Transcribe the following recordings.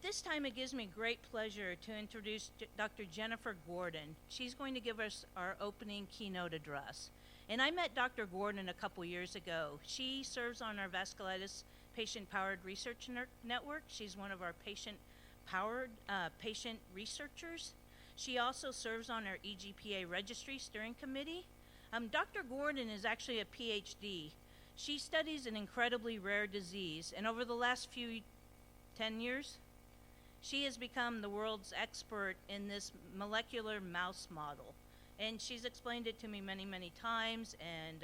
At this time, it gives me great pleasure to introduce Dr. Jennifer Gordon. She's going to give us our opening keynote address. And I met Dr. Gordon a couple years ago. She serves on our vasculitis patient-powered research network. She's one of our patient-powered patient researchers. She also serves on our EGPA Registry Steering Committee. Dr. Gordon is actually a PhD. She studies an incredibly rare disease, and over the last 10 years, she has become the world's expert in this molecular mouse model. And she's explained it to me many, many times, and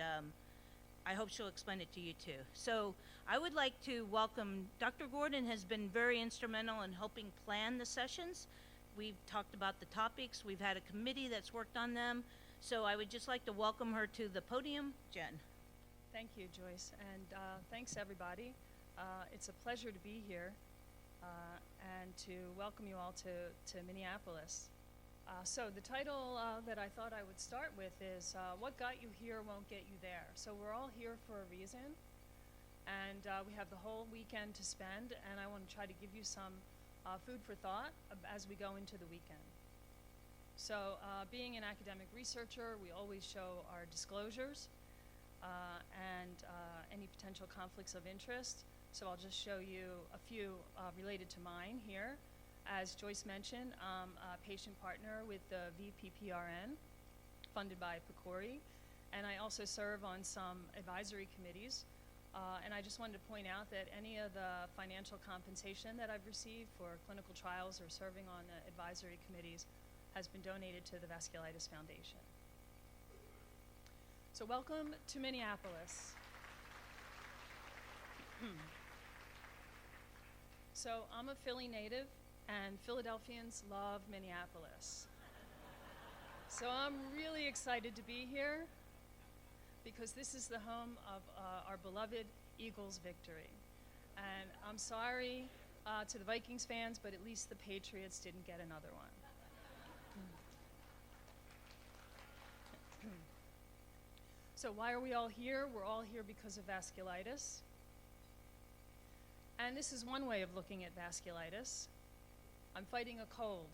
I hope she'll explain it to you too. So I would like to welcome, Dr. Gordon has been very instrumental in helping plan the sessions. We've talked about the topics, we've had a committee that's worked on them, so I would just like to welcome her to the podium. Jen. Thank you, Joyce, and thanks everybody. It's a pleasure to be here and to welcome you all to Minneapolis. So the title that I thought I would start with is What Got You Here Won't Get You There. So we're all here for a reason, and we have the whole weekend to spend, and I want to try to give you some food for thought as we go into the weekend. So being an academic researcher, we always show our disclosures and any potential conflicts of interest. So I'll just show you a few related to mine here. As Joyce mentioned, I'm a patient partner with the VPPRN, funded by PCORI, and I also serve on some advisory committees. And I just wanted to point out that any of the financial compensation that I've received for clinical trials or serving on the advisory committees has been donated to the Vasculitis Foundation. So welcome to Minneapolis. So I'm a Philly native, and Philadelphians love Minneapolis. So I'm really excited to be here because this is the home of our beloved Eagles victory. And I'm sorry to the Vikings fans, but at least the Patriots didn't get another one. So why are we all here? We're all here because of vasculitis. And this is one way of looking at vasculitis. I'm fighting a cold.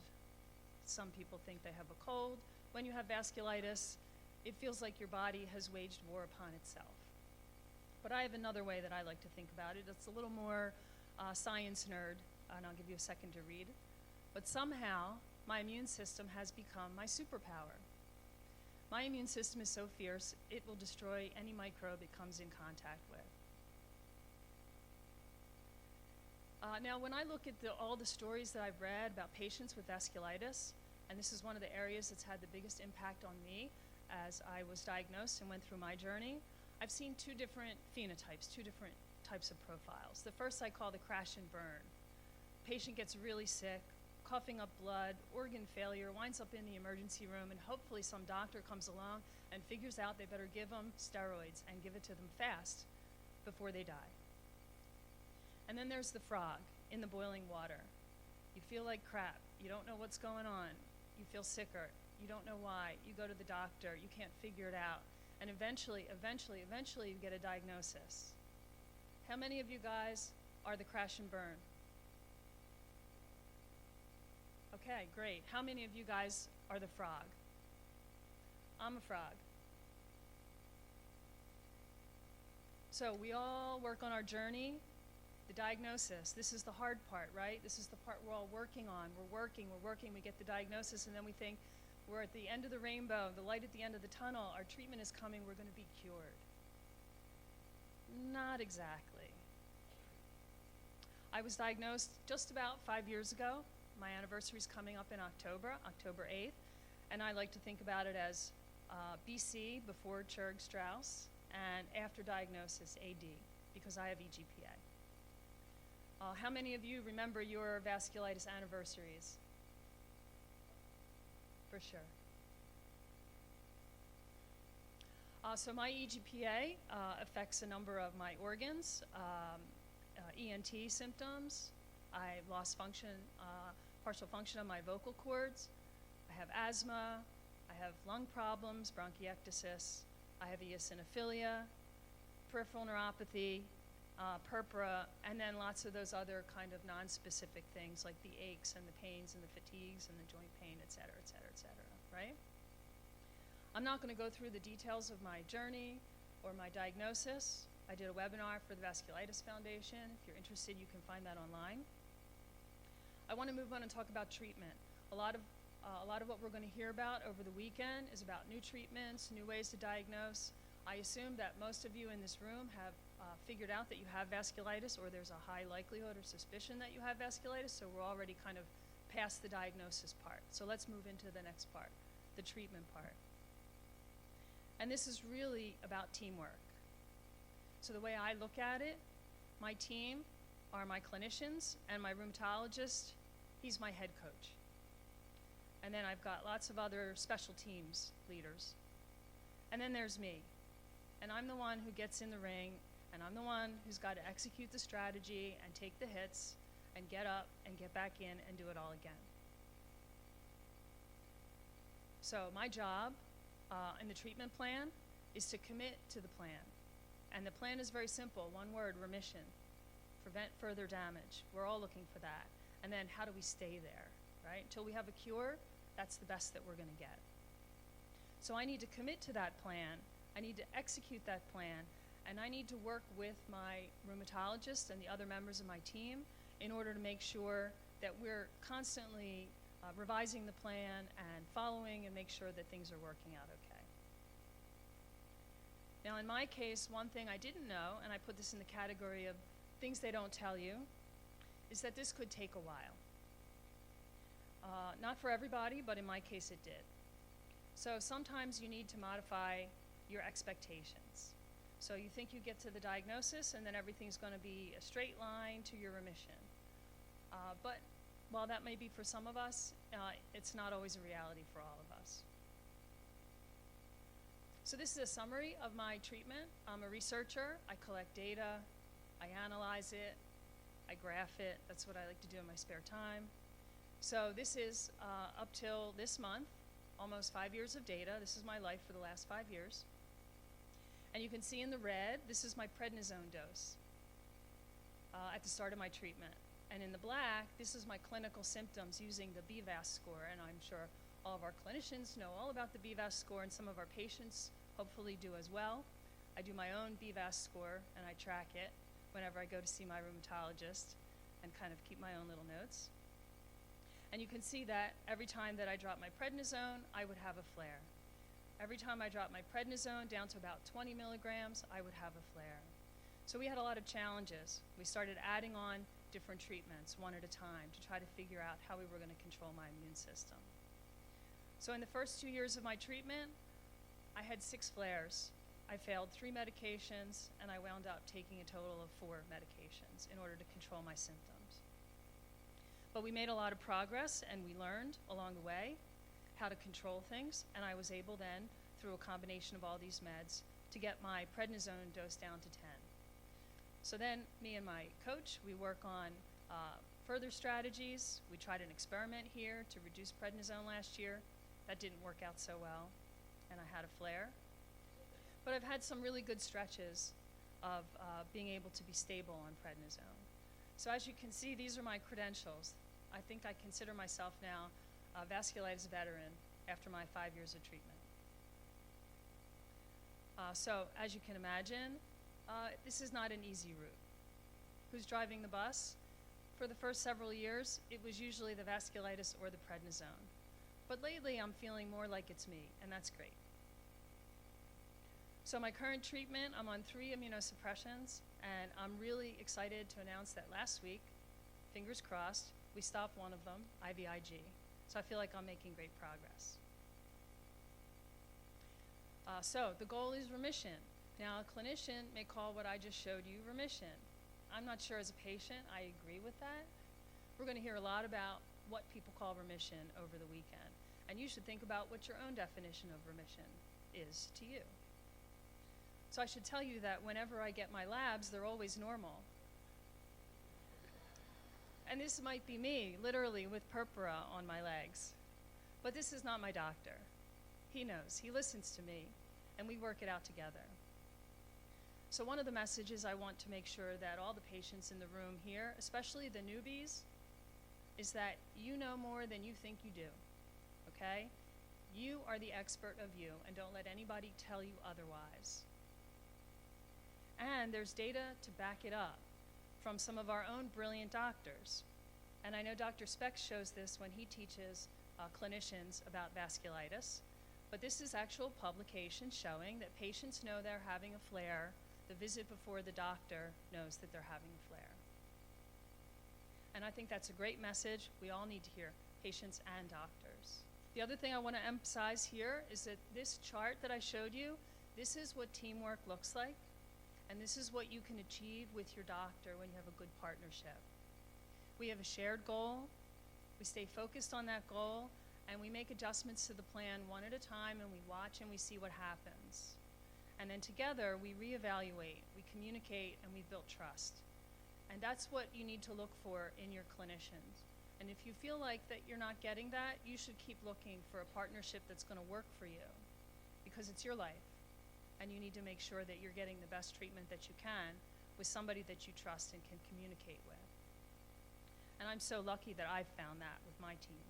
Some people think they have a cold. When you have vasculitis, it feels like your body has waged war upon itself. But I have another way that I like to think about it. It's a little more science nerd, and I'll give you a second to read. But somehow, my immune system has become my superpower. My immune system is so fierce, it will destroy any microbe it comes in contact with. Now, when I look at all the stories that I've read about patients with vasculitis, and this is one of the areas that's had the biggest impact on me as I was diagnosed and went through my journey, I've seen two different phenotypes, two different types of profiles. The first I call the crash and burn. Patient gets really sick, coughing up blood, organ failure, winds up in the emergency room, and hopefully some doctor comes along and figures out they better give them steroids and give it to them fast before they die. And then there's the frog in the boiling water. You feel like crap. You don't know what's going on. You feel sicker. You don't know why. You go to the doctor. You can't figure it out. And eventually, you get a diagnosis. How many of you guys are the crash and burn? Okay, great. How many of you guys are the frog? I'm a frog. So we all work on our journey. The diagnosis, this is the hard part, right? This is the part we're all working on. We're working, we get the diagnosis, and then we think we're at the end of the rainbow, the light at the end of the tunnel, our treatment is coming, we're going to be cured. Not exactly. I was diagnosed just about 5 years ago. My anniversary is coming up in October 8th, and I like to think about it as BC, before Churg-Strauss, and after diagnosis, AD, because I have EGPA. How many of you remember your vasculitis anniversaries? For sure. So my EGPA affects a number of my organs, ENT symptoms. I lost function, partial function of my vocal cords. I have asthma. I have lung problems, bronchiectasis. I have eosinophilia, peripheral neuropathy, purpura, and then lots of those other kind of non-specific things like the aches and the pains and the fatigues and the joint pain, et cetera, et cetera, et cetera, right? I'm not going to go through the details of my journey or my diagnosis. I did a webinar for the Vasculitis Foundation. If you're interested, you can find that online. I want to move on and talk about treatment. A lot of what we're going to hear about over the weekend is about new treatments, new ways to diagnose. I assume that most of you in this room have figured out that you have vasculitis, or there's a high likelihood or suspicion that you have vasculitis, so we're already kind of past the diagnosis part. So let's move into the next part, the treatment part. And this is really about teamwork. So the way I look at it, my team are my clinicians, and my rheumatologist, he's my head coach. And then I've got lots of other special teams leaders. And then there's me. And I'm the one who gets in the ring, and I'm the one who's got to execute the strategy and take the hits and get up and get back in and do it all again. So my job in the treatment plan is to commit to the plan. And the plan is very simple, one word, remission. Prevent further damage. We're all looking for that. And then how do we stay there, right? Until we have a cure, that's the best that we're going to get. So I need to commit to that plan. I need to execute that plan. And I need to work with my rheumatologist and the other members of my team in order to make sure that we're constantly revising the plan and following and make sure that things are working out okay. Now in my case, one thing I didn't know, and I put this in the category of things they don't tell you, is that this could take a while. Not for everybody, but in my case it did. So sometimes you need to modify your expectations. So you think you get to the diagnosis and then everything's going to be a straight line to your remission. But while that may be for some of us, it's not always a reality for all of us. So this is a summary of my treatment. I'm a researcher. I collect data. I analyze it. I graph it. That's what I like to do in my spare time. So this is up till this month, almost 5 years of data. This is my life for the last 5 years. And you can see in the red, this is my prednisone dose at the start of my treatment. And in the black, this is my clinical symptoms using the BVAS score. And I'm sure all of our clinicians know all about the BVAS score, and some of our patients hopefully do as well. I do my own BVAS score, and I track it whenever I go to see my rheumatologist and kind of keep my own little notes. And you can see that every time that I drop my prednisone, I would have a flare. Every time I dropped my prednisone down to about 20 milligrams, I would have a flare. So we had a lot of challenges. We started adding on different treatments one at a time to try to figure out how we were going to control my immune system. So in the first 2 years of my treatment, I had 6 flares. I failed 3 medications, and I wound up taking a total of 4 medications in order to control my symptoms. But we made a lot of progress, and we learned along the way how to control things, and I was able then, through a combination of all these meds, to get my prednisone dose down to 10. So then, me and my coach, we work on further strategies. We tried an experiment here to reduce prednisone last year. That didn't work out so well, and I had a flare. But I've had some really good stretches of being able to be stable on prednisone. So as you can see, these are my credentials. I think I consider myself now a vasculitis veteran after my 5 years of treatment. So as you can imagine, this is not an easy route. Who's driving the bus? For the first several years, it was usually the vasculitis or the prednisone. But lately, I'm feeling more like it's me, and that's great. So my current treatment, I'm on 3 immunosuppressions, and I'm really excited to announce that last week, fingers crossed, we stopped one of them, IVIG. So I feel like I'm making great progress. So the goal is remission. Now a clinician may call what I just showed you remission. I'm not sure as a patient I agree with that. We're going to hear a lot about what people call remission over the weekend. And you should think about what your own definition of remission is to you. So I should tell you that whenever I get my labs, they're always normal. And this might be me, literally with purpura on my legs. But this is not my doctor. He knows. He listens to me, and we work it out together. So one of the messages I want to make sure that all the patients in the room here, especially the newbies, is that you know more than you think you do, okay? You are the expert of you, and don't let anybody tell you otherwise. And there's data to back it up from some of our own brilliant doctors. And I know Dr. Speck shows this when he teaches clinicians about vasculitis, but this is actual publication showing that patients know they're having a flare. The visit before the doctor knows that they're having a flare. And I think that's a great message we all need to hear, patients and doctors. The other thing I want to emphasize here is that this chart that I showed you, this is what teamwork looks like, and this is what you can achieve with your doctor when you have a good partnership. We have a shared goal, we stay focused on that goal, and we make adjustments to the plan one at a time, and we watch and we see what happens. And then together, we reevaluate, we communicate, and we build trust. And that's what you need to look for in your clinicians. And if you feel like that you're not getting that, you should keep looking for a partnership that's going to work for you, because it's your life. And you need to make sure that you're getting the best treatment that you can with somebody that you trust and can communicate with. And I'm so lucky that I've found that with my team.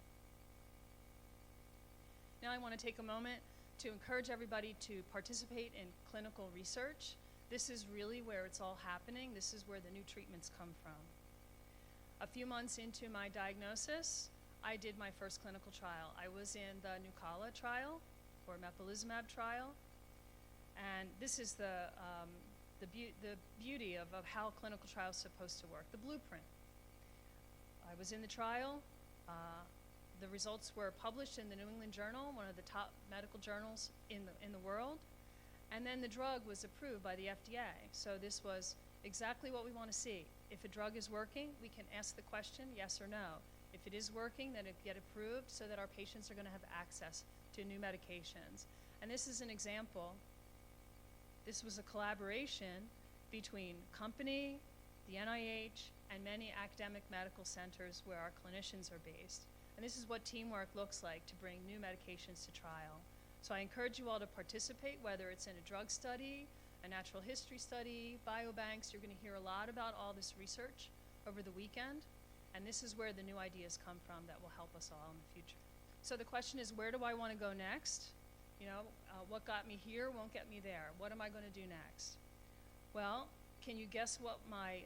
Now I want to take a moment to encourage everybody to participate in clinical research. This is really where it's all happening. This is where the new treatments come from. A few months into my diagnosis, I did my first clinical trial. I was in the Nucala trial, or mepolizumab trial, and this is the beauty of how a clinical trial is supposed to work, the blueprint. I was in the trial. The results were published in the New England Journal, one of the top medical journals in the world, and then the drug was approved by the FDA. So this was exactly what we want to see. If a drug is working, we can ask the question, yes or no. If it is working, then it get approved so that our patients are going to have access to new medications. And this is an example. This was a collaboration between company, the NIH, and many academic medical centers where our clinicians are based. And this is what teamwork looks like to bring new medications to trial. So I encourage you all to participate, whether it's in a drug study, a natural history study, biobanks. You're going to hear a lot about all this research over the weekend. And this is where the new ideas come from that will help us all in the future. So the question is, where do I want to go next? You know, what got me here won't get me there. What am I going to do next? Well, can you guess what my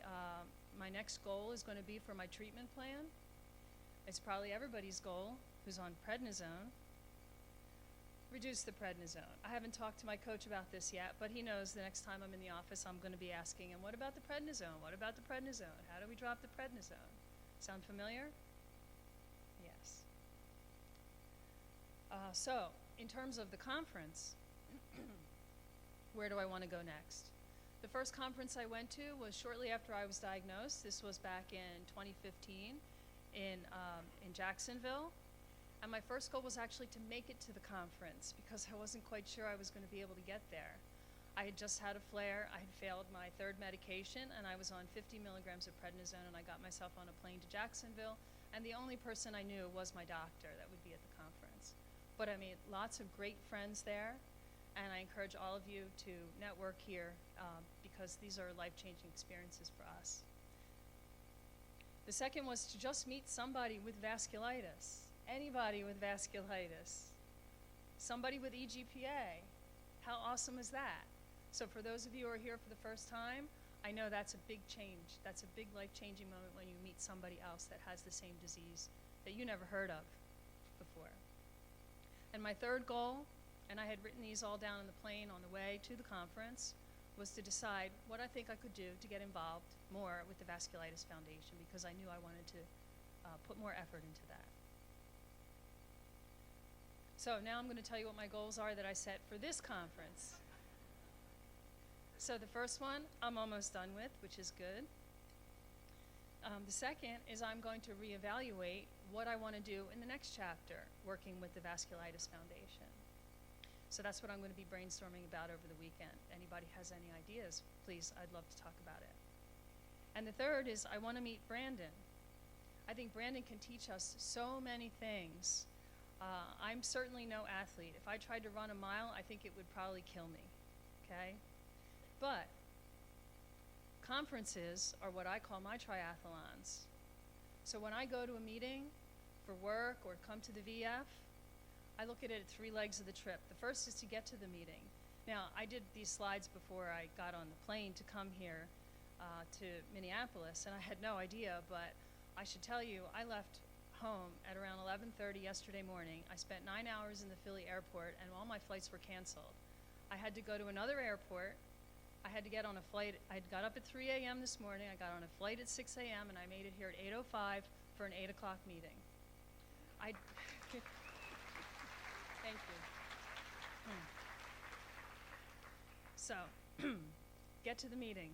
next goal is going to be for my treatment plan? It's probably everybody's goal who's on prednisone. Reduce the prednisone. I haven't talked to my coach about this yet, but he knows the next time I'm in the office, I'm going to be asking him, what about the prednisone? What about the prednisone? How do we drop the prednisone? Sound familiar? Yes. So, in terms of the conference, where do I want to go next? The first conference I went to was shortly after I was diagnosed. This was back in 2015 in Jacksonville. And my first goal was actually to make it to the conference because I wasn't quite sure I was going to be able to get there. I had just had a flare. I had failed my third medication, and I was on 50 milligrams of prednisone, and I got myself on a plane to Jacksonville, and the only person I knew was my doctor that would be at the conference. But I made lots of great friends there, and I encourage all of you to network here because these are life-changing experiences for us. The second was to just meet somebody with vasculitis. Anybody with vasculitis. Somebody with EGPA. How awesome is that? So for those of you who are here for the first time, I know that's a big change. That's a big life-changing moment when you meet somebody else that has the same disease that you never heard of before. And my third goal, and I had written these all down on the plane on the way to the conference, was to decide what I think I could do to get involved more with the Vasculitis Foundation because I knew I wanted to put more effort into that. So now I'm going to tell you what my goals are that I set for this conference. So the first one I'm almost done with, which is good. The second is I'm going to reevaluate what I want to do in the next chapter, working with the Vasculitis Foundation. So that's what I'm going to be brainstorming about over the weekend. Anybody has any ideas, please, I'd love to talk about it. And the third is I want to meet Brandon. I think Brandon can teach us so many things. I'm certainly no athlete. If I tried to run a mile, I think it would probably kill me, okay? But conferences are what I call my triathalons. So when I go to a meeting for work or come to the VF, I look at it at 3 legs of the trip. The first is to get to the meeting. Now, I did these slides before I got on the plane to come here to Minneapolis, and I had no idea, but I should tell you, I left home at around 11:30 yesterday morning. I spent 9 hours in the Philly airport, and all my flights were canceled. I had to go to another airport. I had to get on a flight. I got up at 3 a.m. this morning. I got on a flight at 6 a.m., and I made it here at 8:05 for an 8 o'clock meeting. Thank you. So, get to the meeting.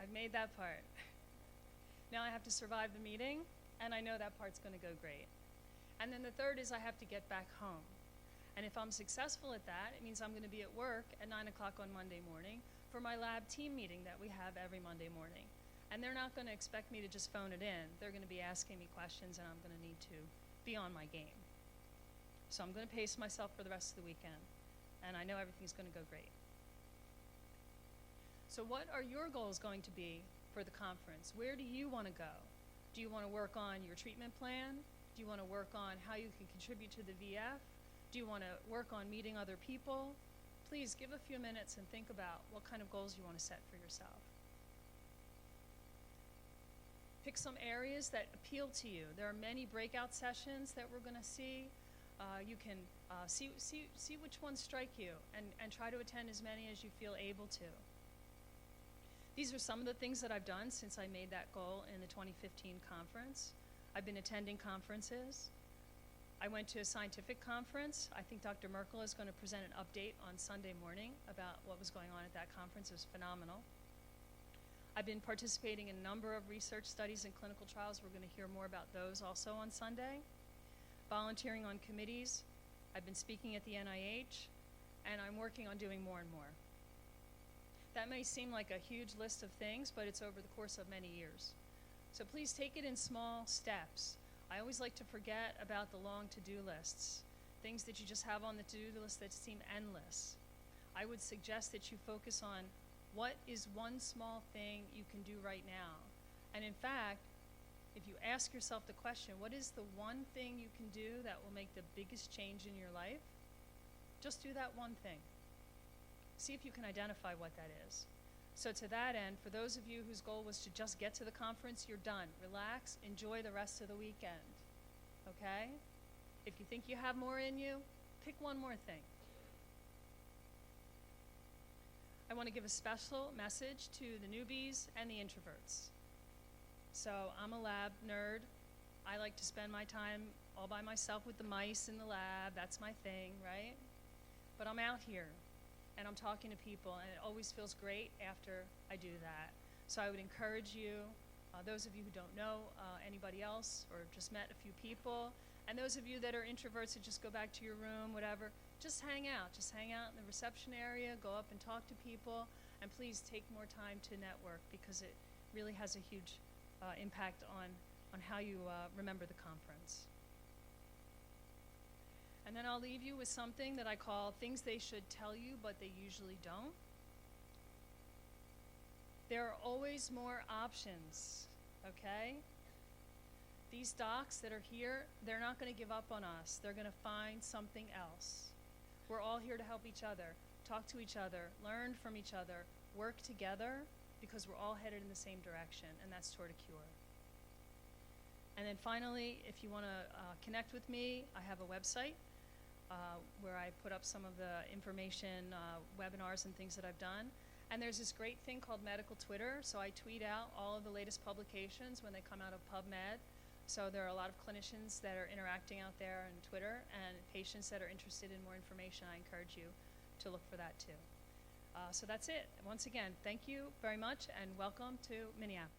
I've made that part. Now I have to survive the meeting, and I know that part's going to go great. And then the third is I have to get back home. And if I'm successful at that, it means I'm going to be at work at 9 o'clock on Monday morning for my lab team meeting that we have every Monday morning. And they're not going to expect me to just phone it in. They're going to be asking me questions, and I'm going to need to be on my game. So I'm going to pace myself for the rest of the weekend, and I know everything's going to go great. So what are your goals going to be for the conference? Where do you want to go? Do you want to work on your treatment plan? Do you want to work on how you can contribute to the VF? Do you want to work on meeting other people? Please give a few minutes and think about what kind of goals you want to set for yourself. Pick some areas that appeal to you. There are many breakout sessions that we're going to see. You can see which ones strike you and try to attend as many as you feel able to. These are some of the things that I've done since I made that goal in the 2015 conference. I've been attending conferences. I went to a scientific conference. I think Dr. Merkel is going to present an update on Sunday morning about what was going on at that conference. It was phenomenal. I've been participating in a number of research studies and clinical trials. We're going to hear more about those also on Sunday. Volunteering on committees. I've been speaking at the NIH, and I'm working on doing more and more. That may seem like a huge list of things, but it's over the course of many years. So please take it in small steps. I always like to forget about the long to-do lists, things that you just have on the to-do list that seem endless. I would suggest that you focus on what is one small thing you can do right now. And in fact, if you ask yourself the question, what is the one thing you can do that will make the biggest change in your life? Just do that one thing. See if you can identify what that is. So to that end, for those of you whose goal was to just get to the conference, you're done. Relax, enjoy the rest of the weekend, okay? If you think you have more in you, pick one more thing. I want to give a special message to the newbies and the introverts. So I'm a lab nerd. I like to spend my time all by myself with the mice in the lab. That's my thing, right? But I'm out here, and I'm talking to people, and it always feels great after I do that. So I would encourage you, those of you who don't know anybody else or just met a few people, and those of you that are introverts who just go back to your room, whatever, just hang out. Just hang out in the reception area, go up and talk to people, and please take more time to network because it really has a huge impact on how you remember the conference. And then I'll leave you with something that I call things they should tell you, but they usually don't. There are always more options, okay? These docs that are here, they're not going to give up on us. They're going to find something else. We're all here to help each other, talk to each other, learn from each other, work together, because we're all headed in the same direction, and that's toward a cure. And then finally, if you want to connect with me, I have a website where I put up some of the information, webinars and things that I've done. And there's this great thing called medical Twitter, so I tweet out all of the latest publications when they come out of PubMed. So there are a lot of clinicians that are interacting out there on Twitter, and patients that are interested in more information. I encourage you to look for that too. So that's it. Once again, thank you very much, and welcome to Minneapolis.